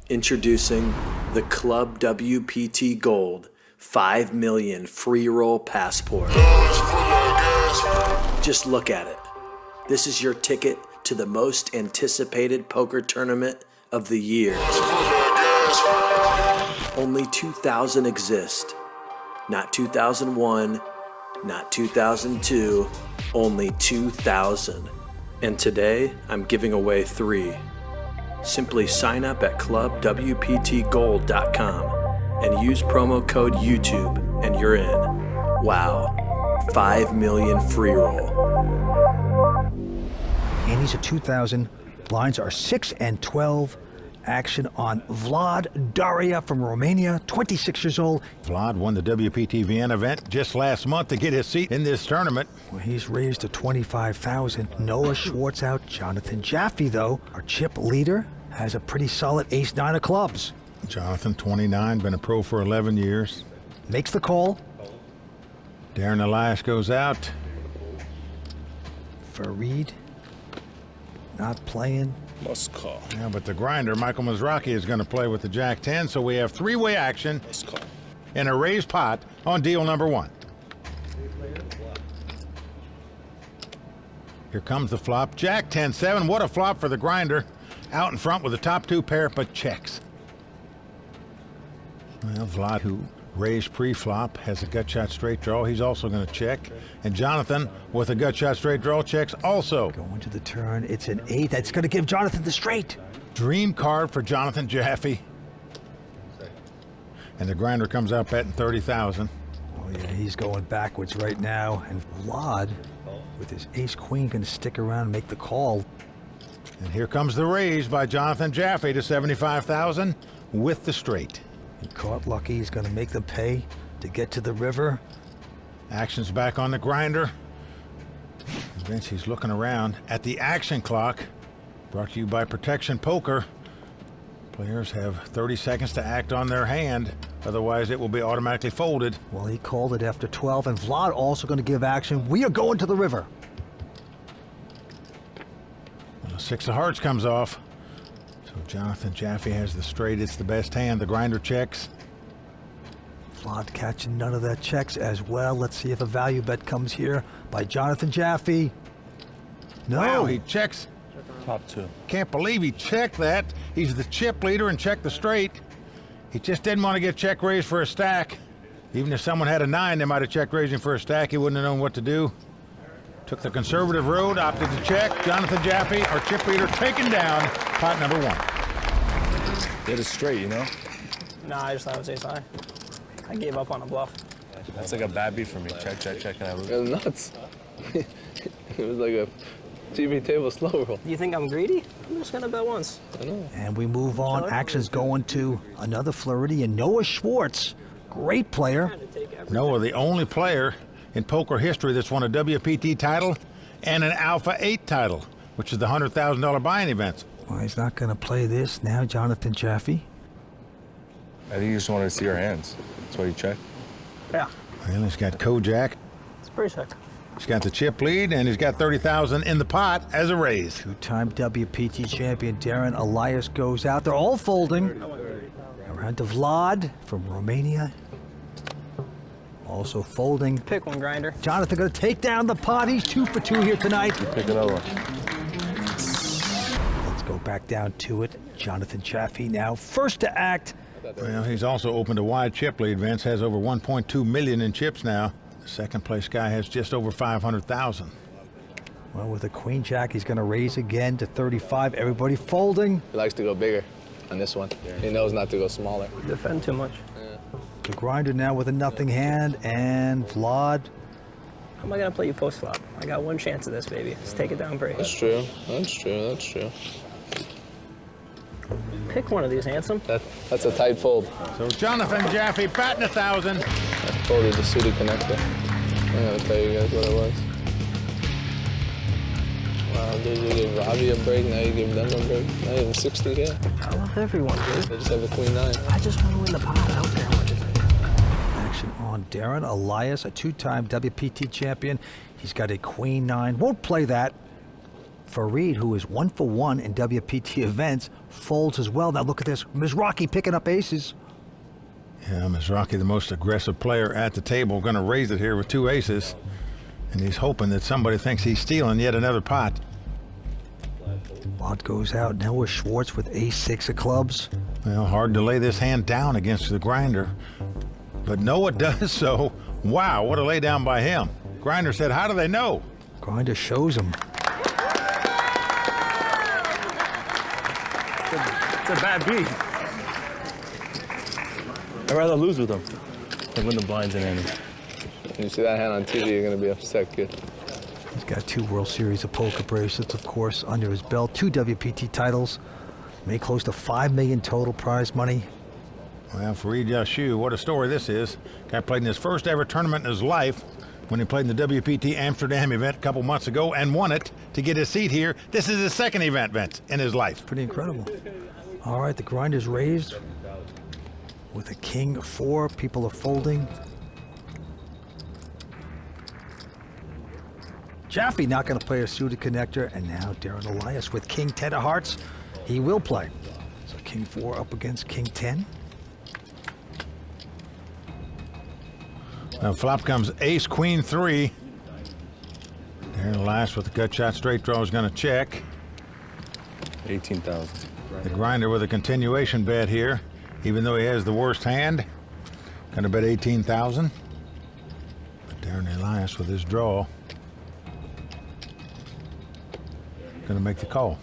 Introducing the Club WPT Gold 5 million free roll passport. Just look at it. This is your ticket to the most anticipated poker tournament of the year. Only 2,000 exist. Not 2001, not 2002, only 2,000. And today, I'm giving away 3. Simply sign up at clubwptgold.com and use promo code YouTube and you're in. Wow, 5 million free roll. Andy's at 2,000. Blinds are 6 and 12. Action on Vlad Darie from Romania, 26 years old. Vlad won the WPT Vienna event just last month to get his seat in this tournament. Well, he's raised to 25,000. Noah Schwartz out. Jonathan Jaffe, though, our chip leader, has a pretty solid ace-9 of clubs. Jonathan, 29, been a pro for 11 years. Makes the call. Darren Elias goes out. Farid not playing. Must call. Yeah, but the grinder, Michael Mizrachi, is going to play with the Jack-10, so we have three-way action Must call. in a raised pot on deal number 1. Here comes the flop. Jack-10-7. What a flop for the grinder. Out in front with the top 2 pair, but checks. Well, Vlad, who raised pre-flop, has a gut shot straight draw. He's also going to check. And Jonathan, with a gut shot straight draw, checks also. Going to the turn. It's an 8. That's going to give Jonathan the straight. Dream card for Jonathan Jaffe. And the grinder comes out betting 30,000. Oh, yeah, he's going backwards right now. And Vlad, with his ace-queen, going to stick around and make the call. And here comes the raise by Jonathan Jaffe to 75,000 with the straight. He caught lucky. He's going to make them pay to get to the river. Action's back on the grinder. Vince, he's looking around at the action clock. Brought to you by Protection Poker. Players have 30 seconds to act on their hand. Otherwise, it will be automatically folded. Well, he called it after 12, and Vlad also going to give action. We are going to the river. Well, the 6 of hearts comes off. So Jonathan Jaffe has the straight. It's the best hand. The grinder checks. Vlad catching none of that checks as well. Let's see if a value bet comes here by Jonathan Jaffe. No. Wow, he checks. Top 2. Can't believe he checked that. He's the chip leader and checked the straight. He just didn't want to get check raised for a stack. Even if someone had a 9, they might have check raising for a stack. He wouldn't have known what to do. Took the conservative road, opted to check. Jonathan Jaffe, our chip leader, taken down. Pot number 1. Get it straight, you know? Nah, I just thought it was ace high. I gave up on a bluff. That's like a bad beat for me. Check, and I lose. It was nuts. It was like a TV table slow roll. You think I'm greedy? I'm just gonna bet once. I know. And we move on. Action's going to another Floridian, Noah Schwartz. Great player. Noah, the only player in poker history that's won a WPT title and an Alpha 8 title, which is the $100,000 buy-in events. Well, he's not going to play this now, Jonathan Jaffe. I think you just wanted to see our hands. That's why you check. Yeah, Well, he's got Kojak. it's pretty sick. He's got the chip lead, and he's got 30,000 in the pot as a raise. Two-time WPT champion Darren Elias goes out. They're all folding. Around to Vlad from Romania. Also folding. Pick one, grinder. Jonathan going to take down the pot. He's 2 for 2 here tonight. Pick another one. Let's go back down to it. Jonathan Jaffe now first to act. Well, he's also opened a wide chip lead. Vince has over 1.2 million in chips now. The second place guy has just over 500,000. Well, with a queen jack, he's going to raise again to 35. Everybody folding. He likes to go bigger on this one. He knows not to go smaller. Defend too much. The grinder now with a nothing hand, and Vlad. How am I gonna play you post flop? I got one chance of this, baby. Let's take it down pretty. That's true. That's true. That's true. Pick one of these, handsome. That's a tight fold. So Jonathan Jaffe batting 1,000. I folded the suited connector. I'm gonna tell you guys what it was. Wow, dude, you gave Robbie a break, now you give them a break. Not even 60 here. I love everyone, dude. They just have a queen 9. I just want to win the pot. I don't care how much it is. Action on Darren Elias, a two-time WPT champion. He's got a queen 9. Won't play that. Farid, who is 1 for 1 in WPT events, folds as well. Now look at this. Mizrachi picking up aces. Yeah, Mizrachi, the most aggressive player at the table, going to raise it here with 2 aces. And he's hoping that somebody thinks he's stealing yet another pot. Vlad goes out. Now with Schwartz with ace-6 of clubs. Well, hard to lay this hand down against the grinder. But Noah does so. Wow, what a lay down by him. Grinder said, how do they know? Grinder shows him. It's a bad beat. I'd rather lose with them than win the blinds in any. When you see that hand on TV, you're going to be upset, kid. He's got 2 World Series of Poker bracelets, of course, under his belt. 2 WPT titles. Made close to $5 million total prize money. Well, Farid Yachou, what a story this is. Guy played in his first ever tournament in his life when he played in the WPT Amsterdam event a couple months ago and won it to get his seat here. This is his second event, Vince, in his life. Pretty incredible. All right, the grinder's raised with a king 4. People are folding. Jaffe not going to play a suited connector, and now Darren Elias with king 10 of hearts. He will play. So king 4 up against king 10. Now flop comes ace, queen 3. Darren Elias with the gut shot straight draw is going to check. 18,000. The grinder with a continuation bet here, even though he has the worst hand. Going to bet 18,000. But Darren Elias with his draw going to make the call.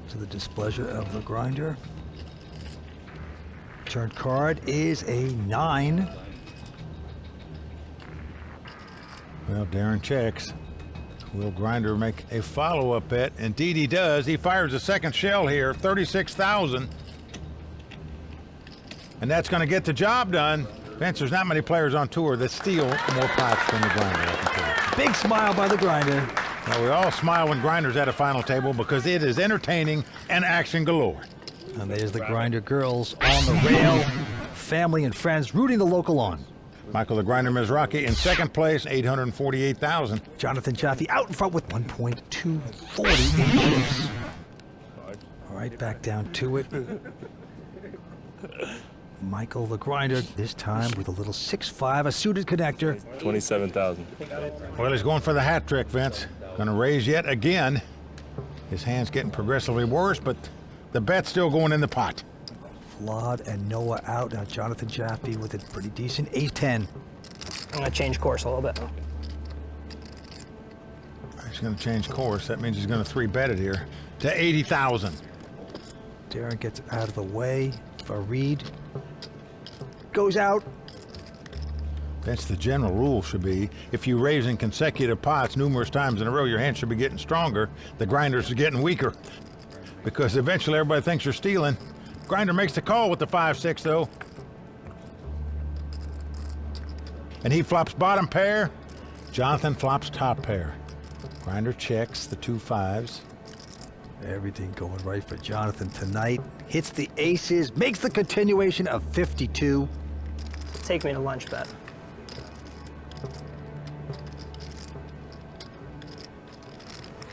To the displeasure of the grinder. Turn card is a 9. Well, Darren checks. Will Grinder make a follow-up bet? Indeed he does. He fires a second shell here, 36,000. And that's going to get the job done. Vince, there's not many players on tour that steal more pots than the Grinder, I can tell you. Big smile by the grinder. Well, we all smile when Grinder's at a final table because it is entertaining and action galore. And there's the grinder girls on the rail. Family and friends rooting the local on. Michael the Grinder Mizrachi in second place, 848,000. Jonathan Jaffe out in front with 1.240 in chips. All right, back down to it. Michael the Grinder, this time with a little 6-5, a suited connector. 27,000. Well, he's going for the hat trick, Vince. Going to raise yet again. His hand's getting progressively worse, but the bet's still going in the pot. Vlad and Noah out. Now Jonathan Jaffe with a pretty decent 8-10. I'm gonna change course a little bit. He's going to change course. That means he's going to 3-bet it here to 80,000. Darren gets out of the way. Farid goes out. That's the general rule should be, if you raise in consecutive pots numerous times in a row, your hand should be getting stronger. The grinders are getting weaker because eventually everybody thinks you're stealing. Grinder makes the call with the 5-6 though. And he flops bottom pair. Jonathan flops top pair. Grinder checks the 2 5s. Everything going right for Jonathan tonight. Hits the aces, makes the continuation of 52. Take me to lunch, bet.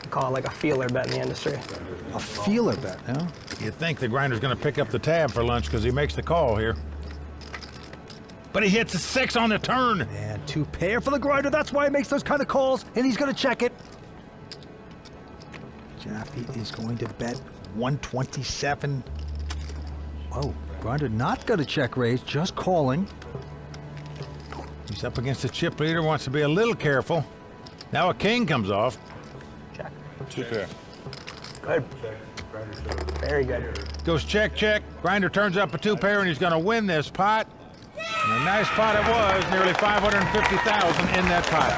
Call it like a feeler bet in the industry. A feeler bet, no? You think the Grinder's going to pick up the tab for lunch because he makes the call here. But he hits a 6 on the turn. And 2 pair for the Grinder. That's why he makes those kind of calls, and he's going to check it. Jaffe is going to bet 127. Oh, Grinder not going to check raise, just calling. He's up against the chip leader, wants to be a little careful. Now a king comes off. Check. 2 pair. Good. Very good. Goes check, check. Grinder turns up a 2 pair, and he's going to win this pot. And a nice pot it was, nearly 550,000 in that pot.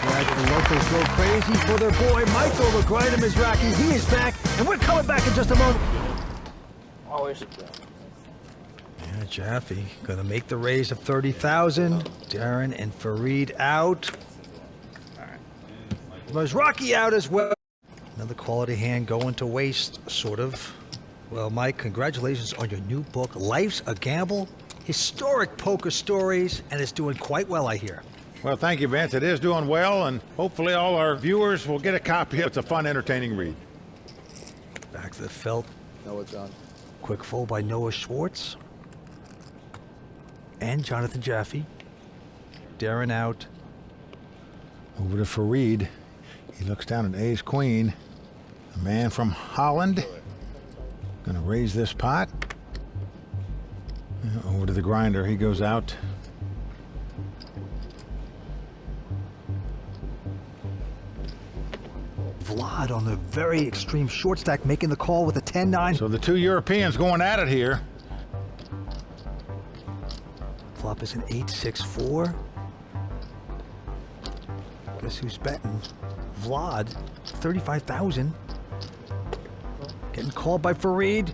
Right, the locals go crazy for their boy Michael the Grinder Mizrachi. He is back, and we're coming back in just a moment. Always. Yeah, Jaffe gonna make the raise of 30,000. Darren and Farid out. Mizrachi out as well. Another quality hand going to waste, sort of. Well, Mike, congratulations on your new book, Life's a Gamble. Historic poker stories, and it's doing quite well, I hear. Well, thank you, Vince. It is doing well, and hopefully all our viewers will get a copy. It's a fun, entertaining read. Back to the felt. Noah John. Quick fold by Noah Schwartz. And Jonathan Jaffe. Darren out. Over to Farid. He looks down at ace queen. The man from Holland. Gonna raise this pot. Over to the grinder. He goes out. Vlad on a very extreme short stack, making the call with a 10-9. So the two Europeans going at it here. Flop is an 8-6-4. Guess who's betting? Vlad, 35,000. Getting called by Farid.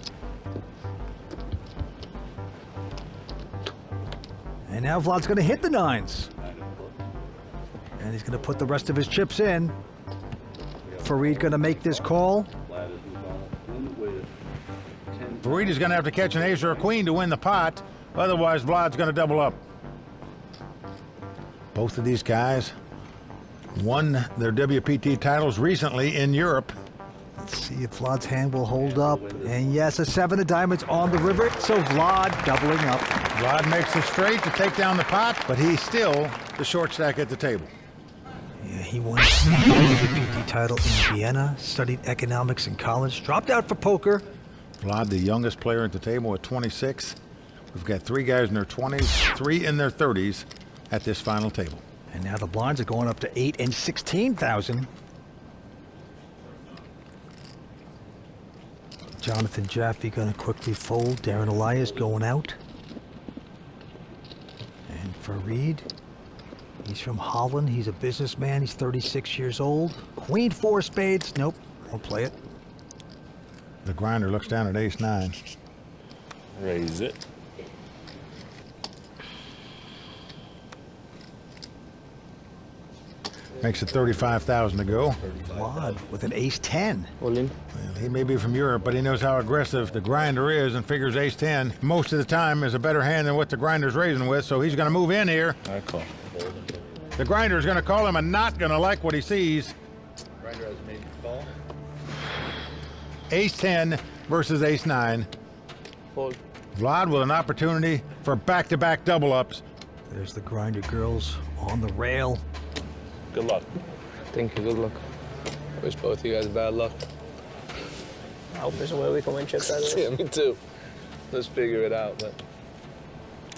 And now Vlad's gonna hit the nines. And he's gonna put the rest of his chips in. Farid gonna make this call. Farid is gonna have to catch an ace or a queen to win the pot. Otherwise, Vlad's gonna double up. Both of these guys won their WPT titles recently in Europe. Let's see if Vlad's hand will hold up. And yes, a 7 of diamonds on the river. So Vlad doubling up. Vlad makes a straight to take down the pot, but he's still the short stack at the table. Yeah, he won the WPT title in Vienna, studied economics in college, dropped out for poker. Vlad, the youngest player at the table at 26. We've got 3 guys in their 20s, 3 in their 30s at this final table. And now the blinds are going up to 8 and 16,000. Jonathan Jaffe gonna quickly fold. Darren Elias going out. And Farid, he's from Holland. He's a businessman. He's 36 years old. Queen 4 spades. Nope, won't play it. The grinder looks down at ace-9. Raise it. Makes it 35,000 to go. Vlad with an ace-10. All in. Well, he may be from Europe, but he knows how aggressive the grinder is and figures ace-10 most of the time is a better hand than what the grinder's raising with, so he's going to move in here. I call. The grinder's going to call him and not going to like what he sees. Grinder has made the call. Ace-10 versus ace-9. Fold. Vlad with an opportunity for back-to-back double-ups. There's the grinder girls on the rail. Good luck. Thank you. Good luck. I wish both of you guys bad luck. I hope there's a way we can win chips out of Yeah, this. me too. Let's figure it out, but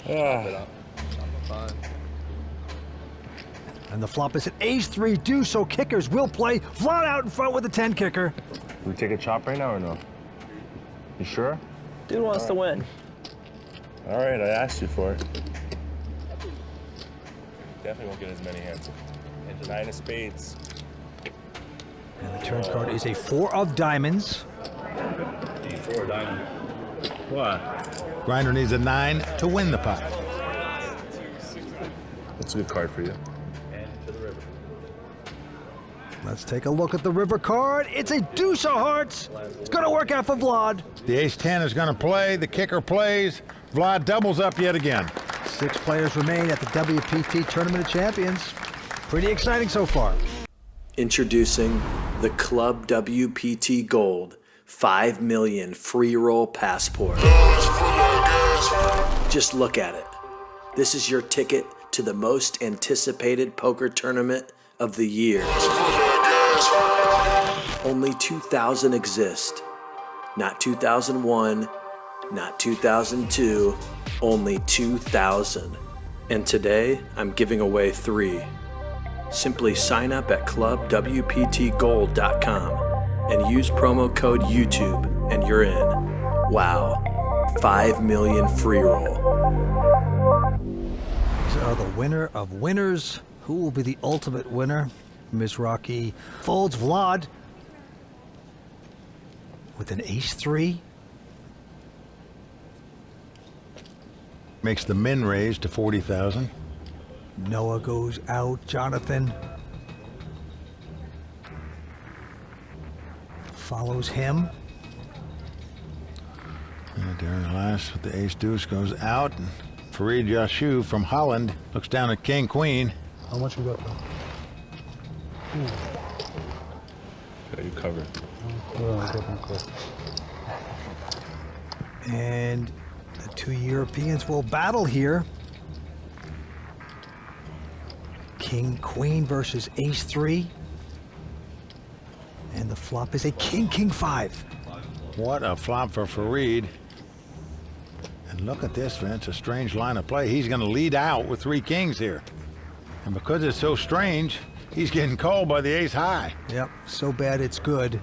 Ah. I'm fine. And the flop is an ace-3 deuce, so kickers will play. Vlad out in front with a 10 kicker. We take a chop right now or no? You sure? Dude wants to win. All right, I asked you for it. Definitely won't get as many hands. And 9 of spades. And the turn card is a 4 of diamonds. 4 diamond. What? Grinder needs a 9 to win the pot. That's a good card for you. Let's take a look at the river card. It's a deuce of hearts. It's going to work out for Vlad. The ace-10 is going to play. The kicker plays. Vlad doubles up yet again. 6 players remain at the WPT Tournament of Champions. Pretty exciting so far. Introducing the Club WPT Gold 5 million free roll passport. Just look at it. This is your ticket to the most anticipated poker tournament of the year. Only 2,000 exist. Not 2001, not 2002, only 2,000. And today, I'm giving away 3. Simply sign up at clubwptgold.com and use promo code YouTube and you're in. Wow, 5 million free roll. These are the winner of winners. Who will be the ultimate winner? Mizrachi folds. Vlad with an ace-3. Makes the min raise to 40,000. Noah goes out. Jonathan follows him. Darren Elias with the ace-deuce goes out. And Farid Yachou from Holland looks down at king-queen. How much you got now? Yeah, you covered. And the two Europeans will battle here. King, Queen versus Ace 3. And the flop is a King, King 5. What a flop for Farid. And look at this, Vince, a strange line of play. He's going to lead out with 3 kings here. And because it's so strange, he's getting called by the ace high. Yep, so bad it's good.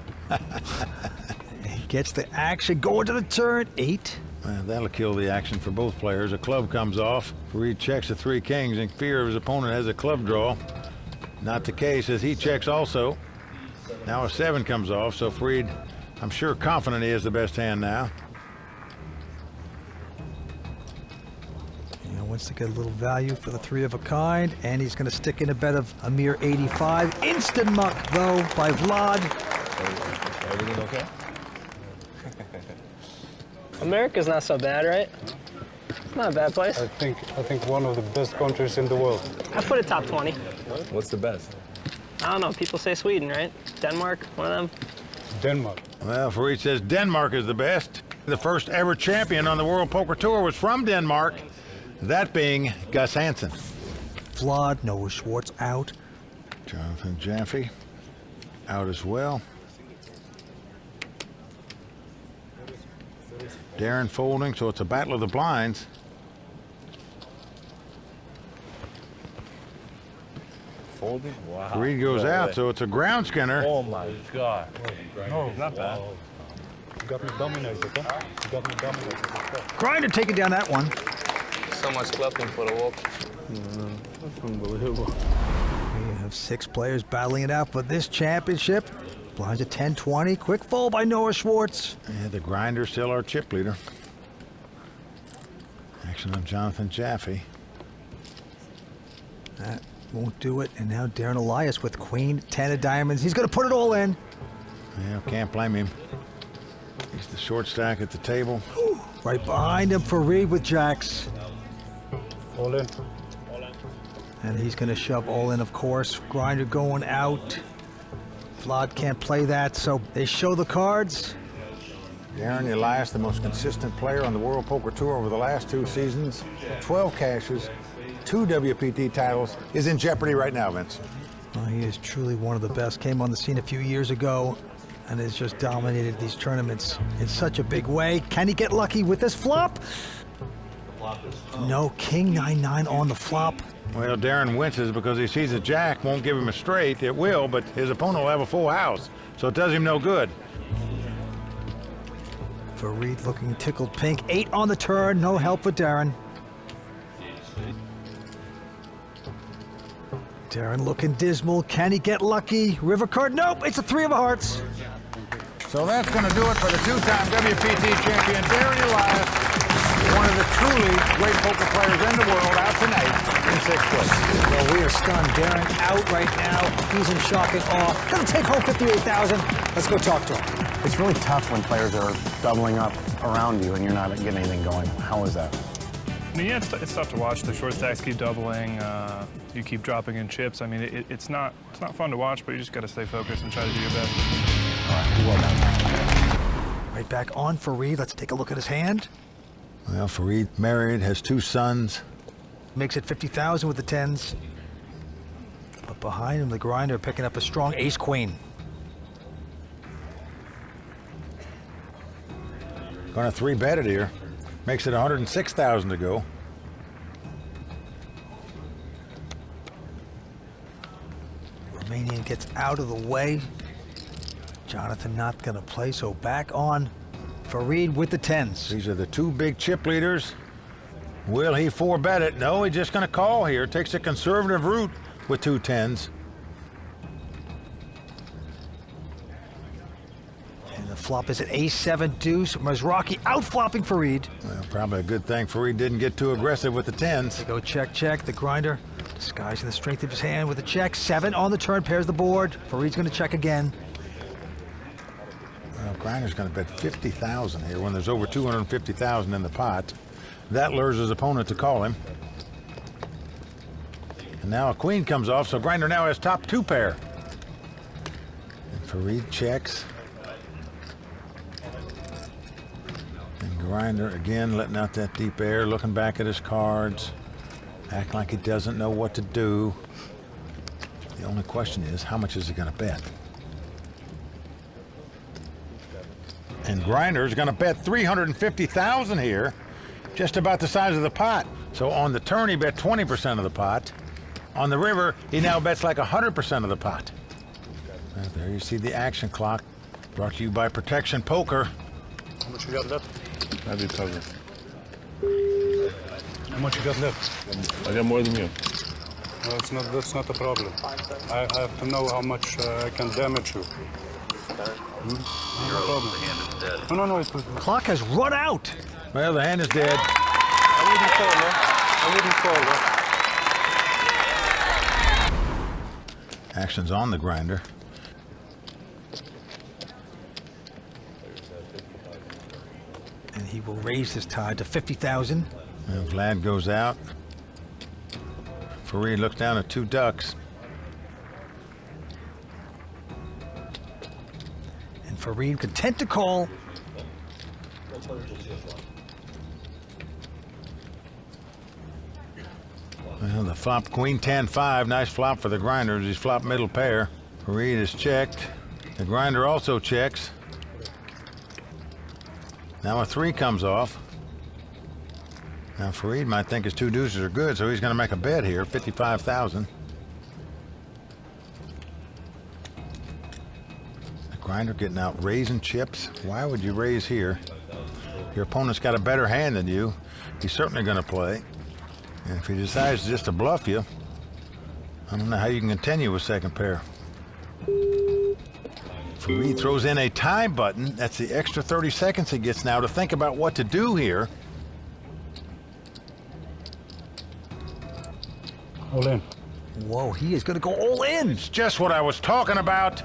He gets the action going to the turn. 8. Well, that'll kill the action for both players. A club comes off. Farid checks the 3 kings in fear of his opponent has a club draw. Not the case, as he checks also. Now a 7 comes off, so Farid, I'm sure, confident he has the best hand now. Wants to get a little value for the 3 of a kind, and he's going to stick in a bet of a mere 85. Instant muck, though, by Vlad. Everything okay? America's not so bad, right? It's not a bad place. I think one of the best countries in the world. I put it top 20. What's the best? I don't know. People say Sweden, right? Denmark, one of them. Denmark. Well, Farid says Denmark is the best. The first ever champion on the World Poker Tour was from Denmark. That being Gus Hansen. Vlad, Noah Schwartz out. Jonathan Jaffe out as well. Darren folding, so it's a battle of the blinds. Folding? Wow. Farid goes out, so it's a ground skinner. Oh my God. No, Not bad. You got me dominated, huh? You got me dominated. Grinder taking down that one. So much clapping for the walk. Unbelievable. We have 6 players battling it out for this championship. Blinds at 10-20. Quick fold by Noah Schwartz. Yeah, the grinder's still our chip leader. Action on Jonathan Jaffe. That won't do it. And now Darren Elias with Queen, 10 of diamonds. He's going to put it all in. Yeah, can't blame him. He's the short stack at the table. Right behind him, Farid with jacks. All in. And he's going to shove all in, of course. Grinder going out. Vlad can't play that, so they show the cards. Darren Elias, the most consistent player on the World Poker Tour over the last 2 seasons. 12 cashes, 2 WPT titles, is in jeopardy right now, Vince. Well, he is truly one of the best. Came on the scene a few years ago and has just dominated these tournaments in such a big way. Can he get lucky with this flop? No, King 9-9 on the flop. Well, Darren winces because he sees a jack, won't give him a straight. It will, but his opponent will have a full house, so it does him no good. Farid looking tickled pink. 8 on the turn, no help for Darren. Darren looking dismal. Can he get lucky? River card, nope, it's a 3 of hearts. So that's going to do it for the 2-time WPT champion, Darren Elias. One of the truly great poker players in the world out tonight in 6th place. Well, we are stunned. Darren out right now. He's in shock and awe. Gonna take home $58,000. Let's go talk to him. It's really tough when players are doubling up around you and you're not getting anything going. How is that? I mean, yeah, it's tough to watch. The short stacks keep doubling. You keep dropping in chips. I mean, it's not fun to watch, but you just got to stay focused and try to do your best. All right, well done. Right back on Farid. Let's take a look at his hand. Well, Farid married, has 2 sons. Makes it 50,000 with the 10s. But behind him, the grinder picking up a strong ace-queen. Going to 3-bet it here. Makes it 106,000 to go. Romanian gets out of the way. Jonathan not going to play, so back on Farid with the 10s. These are the 2 big chip leaders. Will he 4-bet it? No, he's just going to call here. Takes a conservative route with 2 10s. And the flop is at ace-7 deuce. Mizrachi out-flopping Farid. Well, probably a good thing Farid didn't get too aggressive with the 10s. They go check, check. The grinder disguising the strength of his hand with a check. 7 on the turn, pairs the board. Farid's going to check again. Well, grinder's going to bet 50,000 here when there's over 250,000 in the pot. That lures his opponent to call him. And now a queen comes off, so Grinder now has top 2 pair. And Farid checks. And Grinder again letting out that deep air, looking back at his cards, acting like he doesn't know what to do. The only question is, how much is he going to bet? And Grinder's going to bet $350,000 here, just about the size of the pot. So on the turn, he bet 20% of the pot. On the river, he now bets like 100% of the pot. Well, there you see the action clock, brought to you by Protection Poker. How much you got left? I do cover. How much you got left? I got more than you. No, that's not a problem. I have to know how much I can damage you. No problem. No, it's good. Clock has run out. Well, the hand is dead. I wouldn't call that. I wouldn't call that. Action's on the Grinder. And he will raise his tide to 50,000. And Vlad goes out. Farid looks down at 2 ducks. And Farid content to call. Well, the flop queen 10-5, nice flop for the Grinders. He's flopped middle pair. Farid is checked. The Grinder also checks. Now a 3 comes off. Now Farid might think his 2 deuces are good, so he's going to make a bet here, 55,000. The Grinder getting out raising chips. Why would you raise here? Your opponent's got a better hand than you. He's certainly going to play. And if he decides just to bluff you, I don't know how you can continue with second pair. Farid throws in a time button. That's the extra 30 seconds he gets now to think about what to do here. All in. Whoa, he is going to go all in. It's just what I was talking about.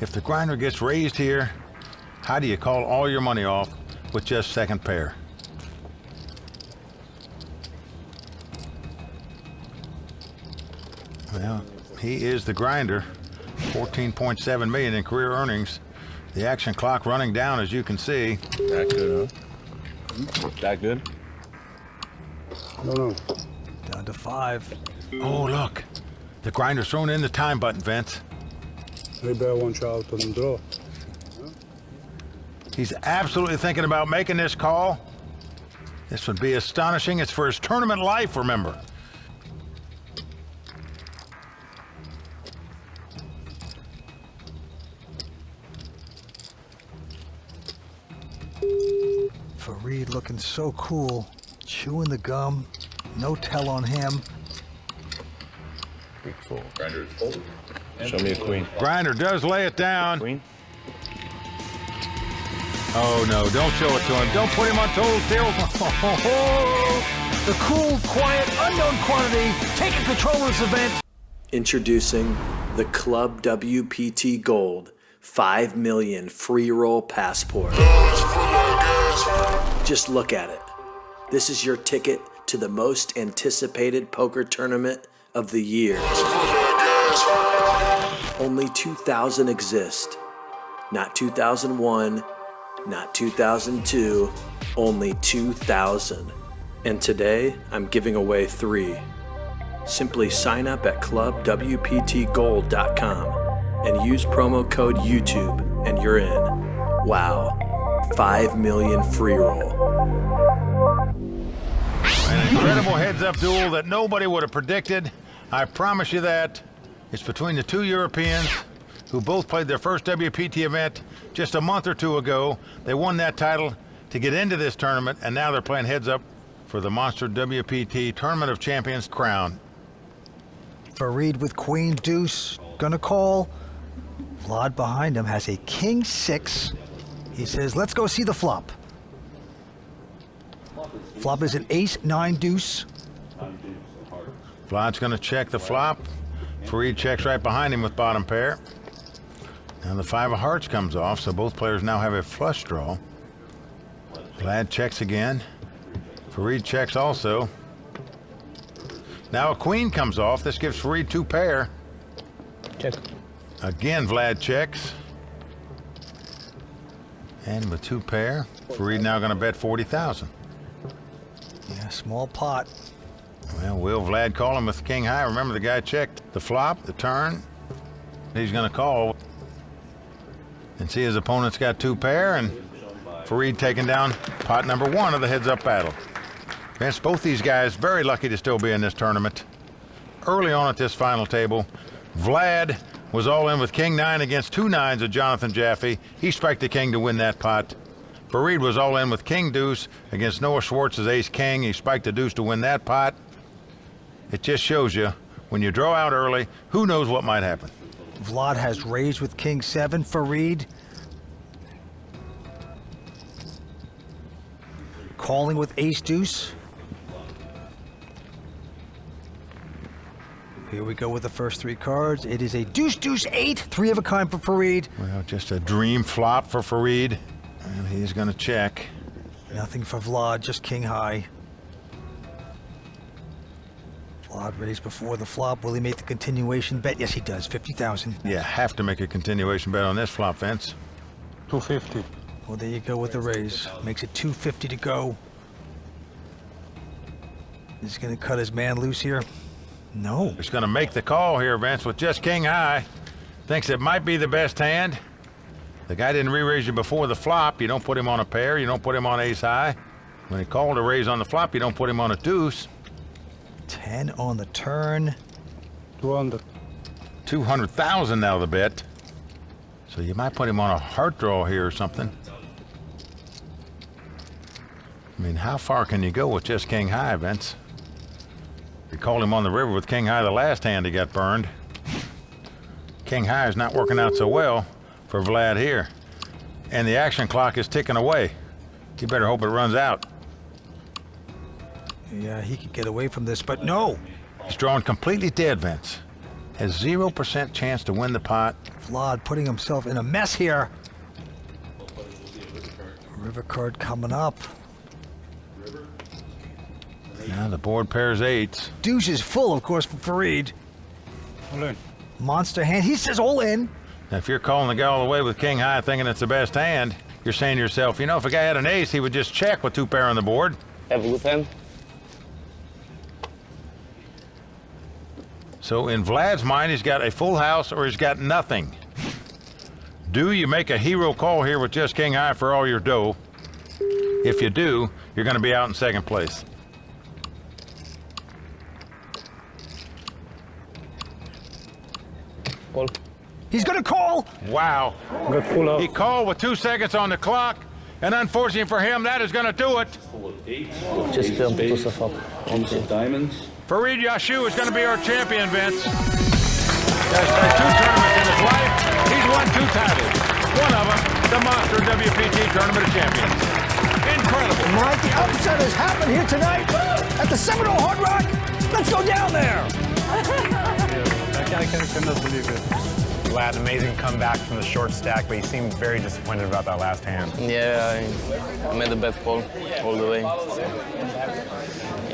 If the Grinder gets raised here, how do you call all your money off with just second pair? Well, he is the Grinder. 14.7 million in career earnings. The action clock running down, as you can see. That good, huh? That good? No. Down to 5. Oh, look. The Grinder's thrown in the time button, Vince. Maybe I want you out on draw. He's absolutely thinking about making this call. This would be astonishing. It's for his tournament life, remember. Farid looking so cool, chewing the gum, no tell on him. Big fool. Grinder is folded. Show me a queen. Grinder does lay it down. Queen? Oh no, don't show it to him. Don't put him on total tails. The cool, quiet, unknown quantity taking control of this event. Introducing the Club WPT Gold 5 million free roll passport. Just look at it. This is your ticket to the most anticipated poker tournament of the year. Only 2,000 exist. Not 2001, not 2002, only 2,000. And today, I'm giving away 3. Simply sign up at clubwptgold.com and use promo code YouTube and you're in. Wow, 5 million free roll. An incredible heads-up duel that nobody would have predicted. I promise you that. It's between the 2 Europeans who both played their first WPT event just a month or 2 ago. They won that title to get into this tournament, and now they're playing heads-up for the Monster WPT Tournament of Champions crown. Farid with queen deuce, gonna call. Vlad behind him has a king 6. He says, let's go see the flop. Flop is an ace 9 deuce. Vlad's gonna check the flop. Farid checks right behind him with bottom pair. Now the 5 of hearts comes off, so both players now have a flush draw. Vlad checks again. Farid checks also. Now a queen comes off. This gives Farid 2 pair. Check. Again, Vlad checks. And with 2 pair, Farid now going to bet 40,000. Yeah, small pot. Well, will Vlad call him with king high? Remember, the guy checked the flop, the turn. He's going to call. And see his opponent's got 2 pair, and Farid taking down pot number 1 of the heads-up battle. Vince, both these guys very lucky to still be in this tournament. Early on at this final table, Vlad was all in with king 9 against 2 9s of Jonathan Jaffe. He spiked the king to win that pot. Farid was all in with king deuce against Noah Schwartz's ace king. He spiked the deuce to win that pot. It just shows you, when you draw out early, who knows what might happen. Vlad has raised with king 7. Farid calling with ace deuce. Here we go with the first 3 cards. It is a deuce, deuce, 8. 3 of a kind for Farid. Well, just a dream flop for Farid. And he's going to check. Nothing for Vlad, just king high. Vlad raised before the flop. Will he make the continuation bet? Yes, he does. 50,000. Yeah, have to make a continuation bet on this flop, Vince. 250. Well, there you go with the raise. Makes it 250 to go. He's going to cut his man loose here. No. He's going to make the call here, Vince, with just king high. Thinks it might be the best hand. The guy didn't re-raise you before the flop. You don't put him on a pair. You don't put him on ace high. When he called a raise on the flop, you don't put him on a deuce. 10 on the turn. 200. 200,000 now the bet. So you might put him on a heart draw here or something. I mean, how far can you go with just king high, Vince? You called him on the river with king high the last hand, he got burned. King high is not working out so well for Vlad here. And the action clock is ticking away. You better hope it runs out. Yeah, he could get away from this, but no. He's drawn completely dead, Vince. Has 0% chance to win the pot. Vlad putting himself in a mess here. River card coming up. Now the board pairs 8s. Deuce is full, of course, for Farid. All in. Monster hand. He says all in. Now, if you're calling the guy all the way with king high thinking it's the best hand, you're saying to yourself, you know, if a guy had an ace, he would just check with 2 pair on the board. Have a good hand. So in Vlad's mind, he's got a full house or he's got nothing. Do you make a hero call here with just king high for all your dough? If you do, you're going to be out in second place. Call. He's going to call. Wow. Got full out. He called with 2 seconds on the clock, and unfortunately for him, that is going to do it. Just put stuff up. Diamonds. Farid Yachou is going to be our champion, Vince. Has played 2 tournaments in his life. He's won 2 titles. One of them, the Monster WPT Tournament of Champions. Incredible. Mike, the upset has happened here tonight at the Seminole Hard Rock. Let's go down there. I cannot believe it. Vlad, amazing comeback from the short stack, but he seemed very disappointed about that last hand. Yeah, I made a bad call all the way.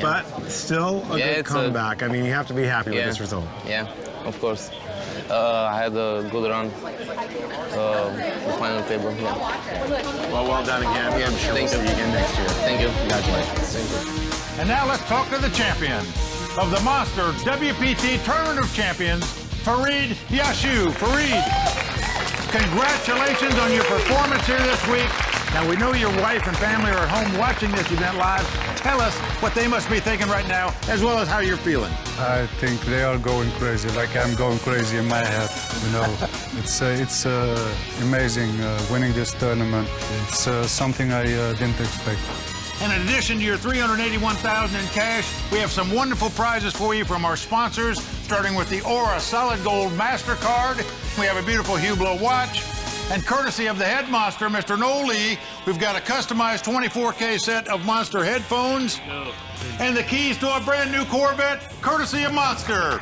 But still a good comeback. I mean, you have to be happy with this result. Yeah, of course. I had a good run. The final table, yeah. Well done again. Yeah, I'm sure we'll see you again next year. Thank you. Congratulations. Thank you. And now let's talk to the champion of the Monster WPT Tournament of Champions, Farid Yachou. Farid, congratulations on your performance here this week. Now, we know your wife and family are at home watching this event live. Tell us what they must be thinking right now, as well as how you're feeling. I think they are going crazy, like I'm going crazy in my head. You know, it's amazing winning this tournament. It's something I didn't expect. And in addition to your $381,000 in cash, we have some wonderful prizes for you from our sponsors, starting with the Aura Solid Gold MasterCard. We have a beautiful Hublot watch. And courtesy of the head monster, Mr. Noel Lee, we've got a customized 24K set of Monster headphones and the keys to a brand new Corvette, courtesy of Monster.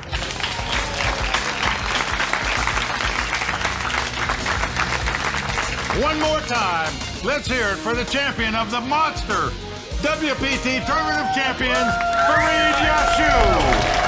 One more time, let's hear it for the champion of the Monster WPT Tournament of Champions, Farid Yachou.